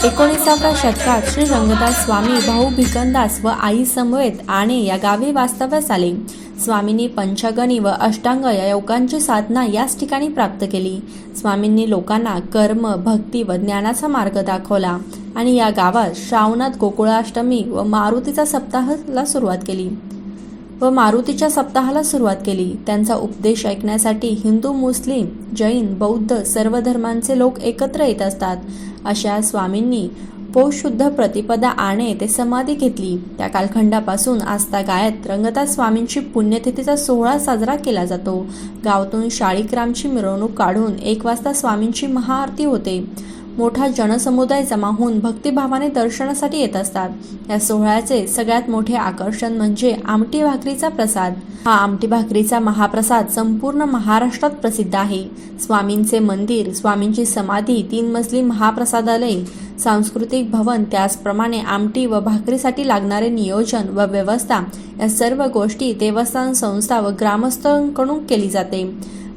19व्या शतकात श्री रंगदास स्वामी भाऊ भिकनदास व आई समवेत आणे या गावी वास्तव्यास आले. स्वामींनी पंचगणी व अष्टांग या योगांची साधना याच ठिकाणी प्राप्त केली. स्वामींनी लोकांना कर्म, भक्ती व ज्ञानाचा मार्ग दाखवला आणि या गावात श्रावणात गोकुळाष्टमी व मारुतीच्या सप्ताहाला सुरुवात केली. त्यांचा उपदेश ऐकण्यासाठी हिंदू, मुस्लिम, जैन, बौद्ध सर्व धर्मांचे लोक एकत्र येत असतात. अशा स्वामींनी पौष शुद्ध प्रतिपदा आणे येथे समाधी घेतली. त्या कालखंडापासून आजतागायत रंगदास स्वामींची पुण्यतिथीचा सोहळा साजरा केला जातो. गावातून शाळीग्रामची मिरवणूक काढून 1 वाजता स्वामींची महाआरती होते. मोठा जनसमुदाय जमा होऊन भक्तिभावाने दर्शनासाठी येत असतात. या सोहळ्याचे सगळ्यात मोठे आकर्षण म्हणजे आमटी भाकरीचा प्रसाद. हा आमटी भाकरीचा महाप्रसाद संपूर्ण महाराष्ट्रात प्रसिद्ध आहे. स्वामींचे मंदिर, स्वामींची समाधी, 3 मजली महाप्रसादालय, सांस्कृतिक भवन, त्याचप्रमाणे आमटी व भाकरीसाठी लागणारे नियोजन व व्यवस्था या सर्व गोष्टी देवस्थान संस्था व ग्रामस्थांकडून केली जाते.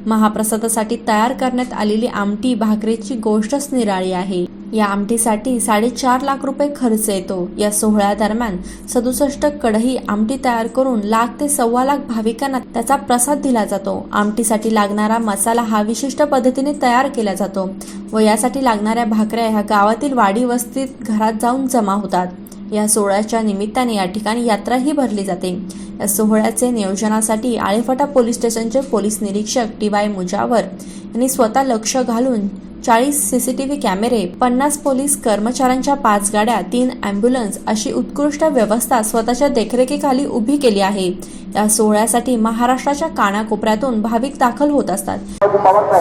महाप्रसादासाठी तयार करण्यात आलेली आमटी भाकरीची गोष्टच निराळी आहे. या आमटीसाठी 4.5 लाख रुपये खर्च येतो. या सोहळ्यादरम्यान 67 कढई आमटी तयार करून 1 लाख ते 1.25 लाख भाविकांना त्याचा प्रसाद दिला जातो. आमटीसाठी लागणारा मसाला हा विशिष्ट पद्धतीने तयार केला जातो व यासाठी लागणाऱ्या भाकऱ्या ह्या गावातील वाडी वस्तीत घरात जाऊन जमा होतात. या सोहळ्याच्या निमित्ताने या ठिकाणी यात्राही भरली जाते. या सोहळ्याचे नियोजनासाठी आळेफाटा पोलीस स्टेशनचे पोलीस निरीक्षक TY मुजावर यांनी स्वतः लक्ष घालून 40 CCTV कॅमेरे, 50 पोलीस कर्मचाऱ्यांच्या 5 गाड्या, 3 ॲम्ब्युलन्स अशी उत्कृष्ट व्यवस्था स्वतःच्या देखरेखीखाली उभी केली आहे. या सोहळ्यासाठी महाराष्ट्राच्या कानाकोपऱ्यातून भाविक दाखल होत असतात.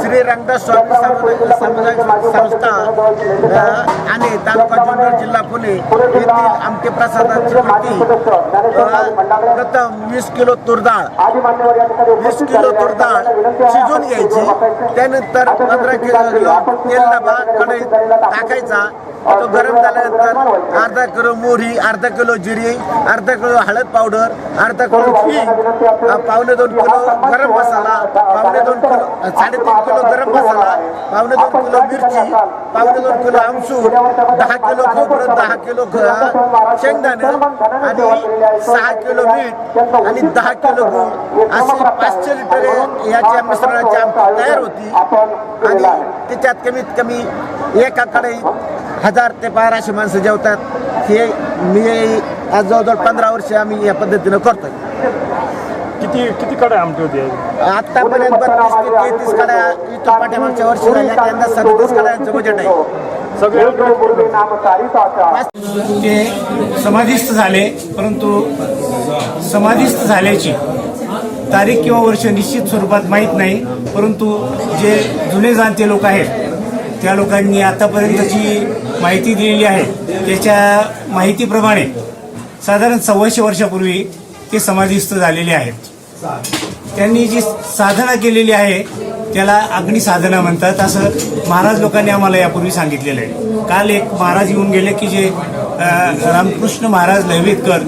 श्री रंगदास स्वामी सामुदायिक संस्था आणि तालुका जुन्नर, जिल्हा पुणे येथील आमटी प्रसादाची वाटी प्रथम 20 किलो तूर डाळ शिजून घ्यायची. त्यानंतर 15 किलो तेल डबा कढईत टाकायचा. तो गरम झाल्यानंतर अर्धा किलो मोहरी, अर्धा किलो जिरी, अर्धा किलो हळद पावडर, अर्धा किलो हिंग, 1.25 किलो गरम मसाला, 2.25 किलो 3.5 किलो गरम मसाला, 2.25 किलो मिरची, 2.25 किलो आमसूर, 10 किलो खोबरं, 10 किलो शेंगदाणे आणि 6 किलो मीठ आणि 10 किलो गूळ असे 500 लिटर याच्या मिश्रणाची आमटी तयार होती. आणि त्याच्यात कमीत कमी एका कढईत 1000 ते 1200 माणसं जेवतात. हे मी आज जवळजवळ 15 वर्ष आम्ही या पद्धतीनं करतोय. किती कडा आमटी होती आतापर्यंत 32 ते 33 कड्या इथं पाठीमागच्या वर्षी झाल्या. त्यांना 37 कड्यांचं बजेट आहे. ते समाधीस्थ झाले, परंतु समाधीस्थ झाल्याची तारीख किंवा वर्ष निश्चित स्वरूपात माहीत नाही. परंतु जे जुने जाणते लोक आहेत त्या लोकांनी आतापर्यंतची माहिती दिलेली आहे त्याच्या माहितीप्रमाणे साधारण 125 वर्षापूर्वी ते समाधीस्थ झालेले आहेत. त्यांनी जी साधना केलेली आहे त्याला अग्निसाधना म्हणतात, असं महाराज लोकांनी आम्हाला यापूर्वी सांगितलेलं आहे. काल एक महाराज येऊन गेले की जे रामकृष्ण महाराज नैवेदकर,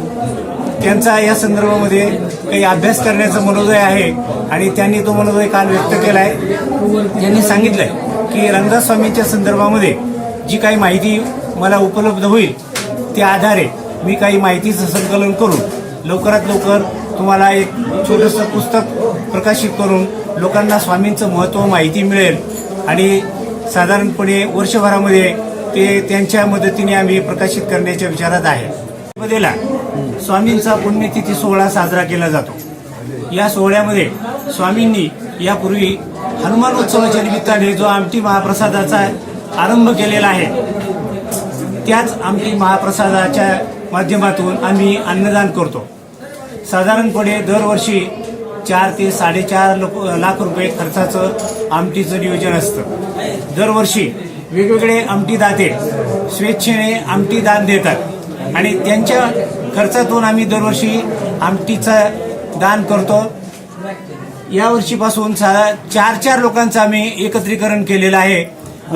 त्यांचा या संदर्भामध्ये काही अभ्यास करण्याचा मनोदय आहे आणि त्यांनी तो मनोदय काल व्यक्त केला आहे. त्यांनी सांगितलं आहे की रंगदास स्वामींच्या संदर्भामध्ये जी काही माहिती मला उपलब्ध होईल त्या आधारे मी काही माहितीचं संकलन करून लवकरात लवकर तुम्हाला एक छोटंसं पुस्तक प्रकाशित करून लोकांना स्वामींचं महत्त्व माहिती मिळेल आणि साधारणपणे वर्षभरामध्ये ते त्यांच्या मदतीने आम्ही प्रकाशित करण्याच्या विचारात आहे. मध्येला स्वामींचा पुण्यतिथी सोहळा साजरा केला जातो. या सोहळ्यामध्ये स्वामींनी यापूर्वी हनुमान उत्सवाच्या निमित्ताने जो आमटी महाप्रसादाचा आरंभ केलेला आहे त्याच आमटी महाप्रसादाच्या माध्यमातून आम्ही अन्नदान करतो. साधारणपणे दरवर्षी 4 ते 4.5 लाख रुपये खर्चाचं आमटीचं नियोजन असतं. दरवर्षी वेगवेगळे आमटी दाते स्वेच्छेने आमटी दान देतात आणि त्यांच्या खर्चातून आम्ही दरवर्षी आमटीचं दान करतो. या वर्षीपासून 4 लोकांचं आम्ही एकत्रीकरण केलेलं आहे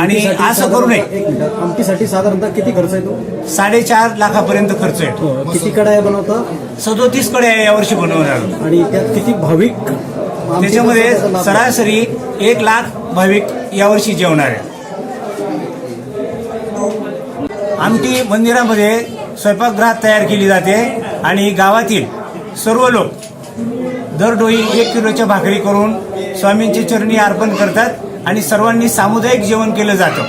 आणि असं करू नये. आमटीसाठी साधारणतः किती खर्च येतो? 4.5 लाखापर्यंत खर्च येतो. किती कढया बनवता? 37 कड्या यावर्षी बनवणार आणि त्यात किती भाविक? त्याच्यामध्ये सरासरी 1 लाख भाविक यावर्षी जेवणार आहे. आमटी मंदिरामध्ये स्वयंपाकगृहात तयार केली जाते आणि गावातील सर्व लोक दरडोई 1 किलोच्या भाकरी करून स्वामींची चरणी अर्पण करतात आणि सर्वांनी सामुदायिक जेवण केलं जातं.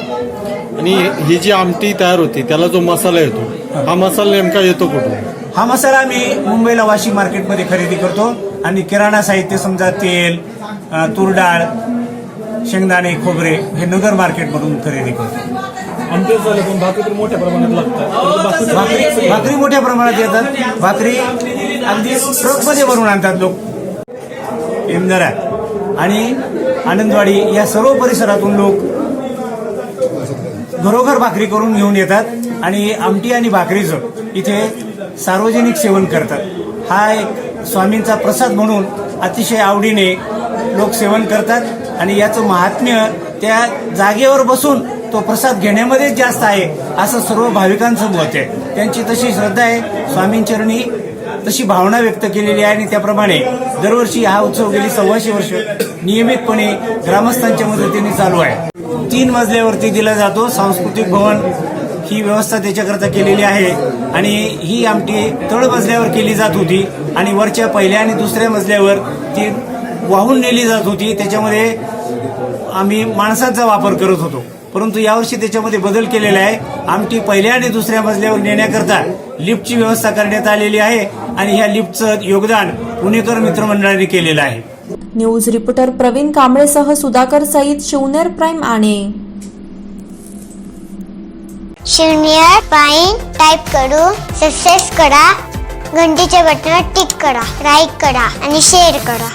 आणि ही जी आमटी तयार होती त्याला जो मसाला येतो हा मसाला नेमका येतो कुठून? हा मसाला आम्ही मुंबईला वाशी मार्केटमध्ये खरेदी करतो आणि किराणा साहित्य समजा तेल, तूर डाळ, शेंगदाणे, खोबरे हे नगर मार्केटमधून खरेदी करतो. आमटे झाले पण भाकरी तर मोठ्या प्रमाणात लागतात. भाकरी मोठ्या प्रमाणात येतात. भाकरी अगदी ट्रकमध्ये भरून आणतात लोक. इंदरा आणि आनंदवाडी या सर्व परिसरातून लोक घरोघर भाकरी करून घेऊन येतात आणि आमटी आणि भाकरीचं इथे सार्वजनिक सेवन करतात. हा एक स्वामींचा प्रसाद म्हणून अतिशय आवडीने लोक सेवन करतात आणि याचं महात्म्य त्या जागेवर बसून तो प्रसाद घेण्यामध्येच जास्त आहे असं सर्व भाविकांचं मत आहे. त्यांची तशी श्रद्धा आहे, स्वामींचरणी तशी भावना व्यक्त केलेली आहे आणि त्याप्रमाणे दरवर्षी हा उत्सव गेली 125 वर्ष नियमितपणे ग्रामस्थांच्या मदतीने चालू आहे. 3 मजल्यावरती दिला जातो. सांस्कृतिक भवन ही व्यवस्था त्याच्याकरता केलेली आहे आणि ही आमटी तळ मजल्यावर केली जात होती आणि वरच्या पहिल्या आणि दुसऱ्या मजल्यावर ती वाहून नेली जात होती. त्याच्यामध्ये आम्ही माणसांचा वापर करत होतो, परंतु यावर्षी त्याच्यामध्ये बदल केलेला आहे. आमटी पहिल्या आणि दुसऱ्या मजल्यावर नेण्याकरता लिफ्टची व्यवस्था करण्यात आलेली आहे आणि ह्या लिफ्टचं योगदान पुणेकर मित्रमंडळाने केलेलं आहे. न्यूज रिपोर्टर प्रवीण कांबळेसह सुधाकर सईद, शिवनेर प्राईम आणे. शिवनेर प्राईम टाइप करून सबस्क्राइब करा, घंटीच्या बटनावर टिक करा, लाईक करा आणि शेअर करा.